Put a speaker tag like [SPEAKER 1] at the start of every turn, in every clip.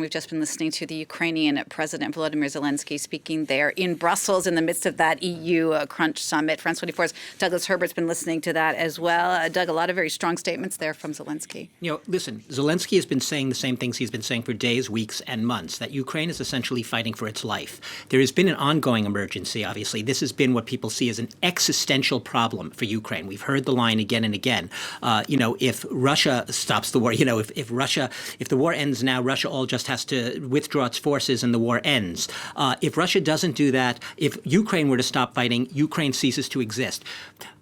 [SPEAKER 1] We've just been listening to the Ukrainian President Volodymyr Zelensky speaking there in Brussels in the midst of that EU Crunch Summit. France 24's Douglas Herbert's been listening to that as well. Doug, a lot of very strong statements there from Zelensky.
[SPEAKER 2] Listen, Zelensky has been saying the same things he's been saying for days, weeks, and months, that Ukraine is essentially fighting for its life. There has been an ongoing emergency, obviously. This has been what people see as an existential problem for Ukraine. We've heard the line again and again. If Russia stops the war, if the war ends now, Russia all just has to withdraw its forces and the war ends. If Russia doesn't do that, if Ukraine were to stop fighting, Ukraine ceases to exist.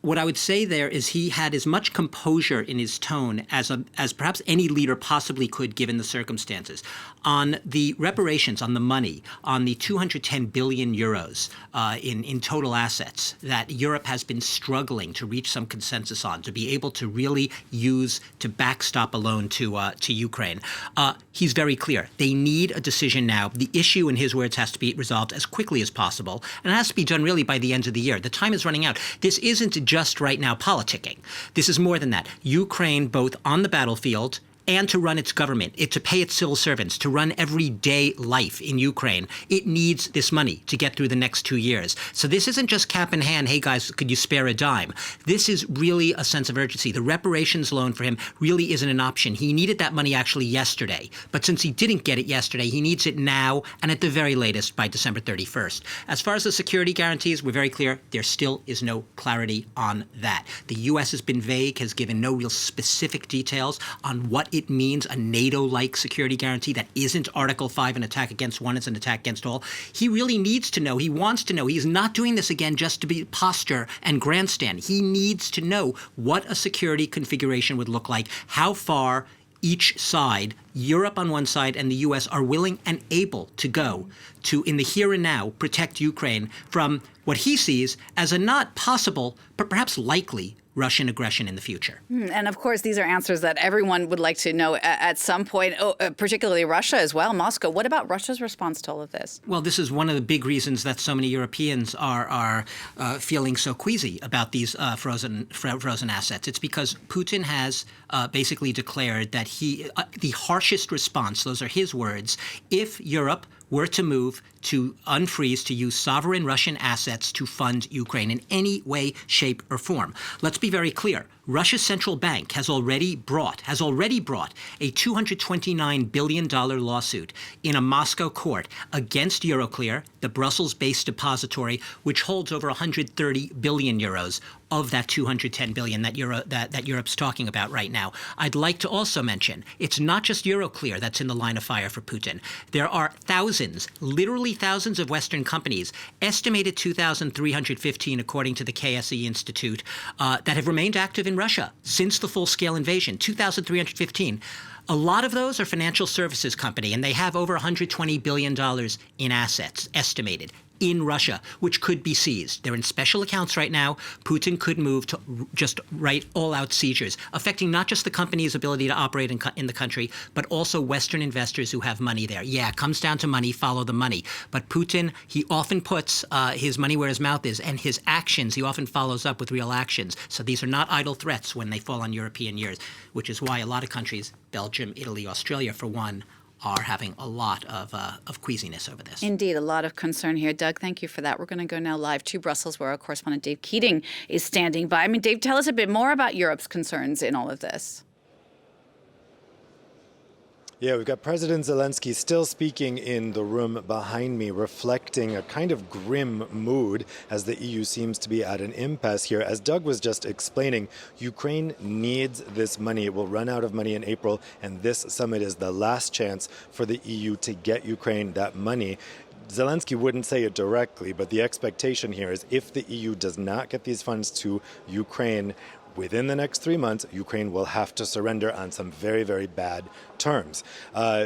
[SPEAKER 2] What I would say there is he had as much composure in his tone as perhaps any leader possibly could, given the circumstances. On the reparations, on the money, on the 210 billion euros in total assets that Europe has been struggling to reach some consensus on, to be able to really use to backstop a loan to Ukraine. He's very clear. They need a decision now. The issue, in his words, has to be resolved as quickly as possible, and it has to be done really by the end of the year. The time is running out. This isn't just right now politicking. This is more than that. Ukraine, both on the battlefield and to run its government, to pay its civil servants, to run everyday life in Ukraine, it needs this money to get through the next 2 years. So this isn't just cap in hand, hey guys, could you spare a dime? This is really a sense of urgency. The reparations loan for him really isn't an option. He needed that money actually yesterday. But since he didn't get it yesterday, he needs it now and at the very latest by December 31st. As far as the security guarantees, we're very clear, there still is no clarity on that. The U.S. has been vague, has given no real specific details on what it means, a NATO-like security guarantee that isn't Article 5, an attack against one is an attack against all. He really needs to know. He wants to know. He's not doing this again just to be posture and grandstand. He needs to know what a security configuration would look like, how far each side, Europe on one side and the U.S., are willing and able to go to, in the here and now, protect Ukraine from what he sees as a not possible, but perhaps likely Russian aggression in the future.
[SPEAKER 1] And of course, these are answers that everyone would like to know at some point, particularly Russia as well, Moscow. What about Russia's response to all of this?
[SPEAKER 2] Well, this is one of the big reasons that so many Europeans are feeling so queasy about these frozen assets. It's because Putin has basically declared that the harshest response, those are his words, if Europe were to move to unfreeze, to use sovereign Russian assets to fund Ukraine in any way, shape, or form. Let's be very clear. Russia's central bank has already brought a $229 billion lawsuit in a Moscow court against Euroclear, the Brussels-based depository, which holds over 130 billion euros of that 210 billion that Europe's talking about right now. I'd like to also mention, it's not just Euroclear that's in the line of fire for Putin. There are thousands, literally thousands of Western companies, estimated 2,315 according to the KSE Institute, that have remained active in Russia since the full-scale invasion, 2,315. A lot of those are financial services company, and they have over $120 billion in assets estimated in Russia, which could be seized. They're in special accounts right now. Putin could move to just write all-out seizures, affecting not just the company's ability to operate in the country, but also Western investors who have money there. Yeah, it comes down to money, follow the money. But Putin, he often puts his money where his mouth is, and his actions, he often follows up with real actions. So these are not idle threats when they fall on European ears, which is why a lot of countries, Belgium, Italy, Australia, for one, are having a lot of queasiness over this.
[SPEAKER 1] Indeed, a lot of concern here. Doug, thank you for that. We're going to go now live to Brussels, where our correspondent Dave Keating is standing by. Dave, tell us a bit more about Europe's concerns in all of this.
[SPEAKER 3] Yeah, we've got President Zelensky still speaking in the room behind me, reflecting a kind of grim mood as the EU seems to be at an impasse here. As Doug was just explaining, Ukraine needs this money. It will run out of money in April, and this summit is the last chance for the EU to get Ukraine that money. Zelensky wouldn't say it directly, but the expectation here is if the EU does not get these funds to Ukraine within the next 3 months, Ukraine will have to surrender on some very, very bad terms.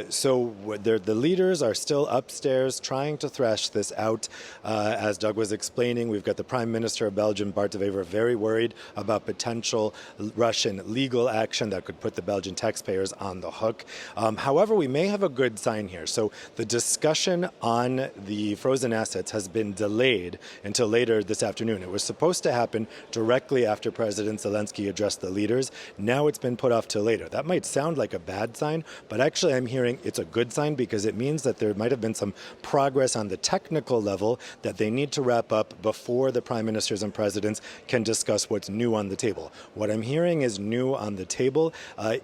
[SPEAKER 3] So the leaders are still upstairs trying to thrash this out. As Doug was explaining, we've got the Prime Minister of Belgium, Bart de Wever, very worried about potential Russian legal action that could put the Belgian taxpayers on the hook. However, we may have a good sign here. So the discussion on the frozen assets has been delayed until later this afternoon. It was supposed to happen directly after President Zelensky addressed the leaders. Now it's been put off till later. That might sound like a bad sign, But actually, I'm hearing it's a good sign because it means that there might have been some progress on the technical level that they need to wrap up before the prime ministers and presidents can discuss what's new on the table. What I'm hearing is new on the table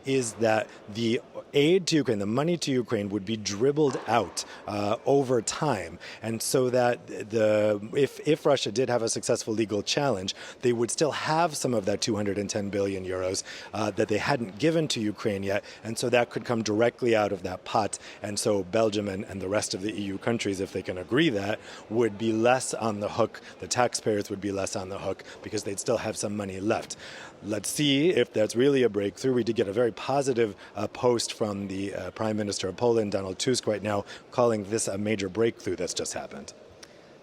[SPEAKER 3] is that the aid to Ukraine, the money to Ukraine, would be dribbled out over time, and so that if Russia did have a successful legal challenge, they would still have some of that 210 billion euros that they hadn't given to Ukraine yet, and so that could come directly out of that pot. And so Belgium and the rest of the EU countries, if they can agree that, would be less on the hook. The taxpayers would be less on the hook because they'd still have some money left. Let's see if that's really a breakthrough. We did get a very positive post from the Prime Minister of Poland, Donald Tusk, right now, calling this a major breakthrough that's just happened.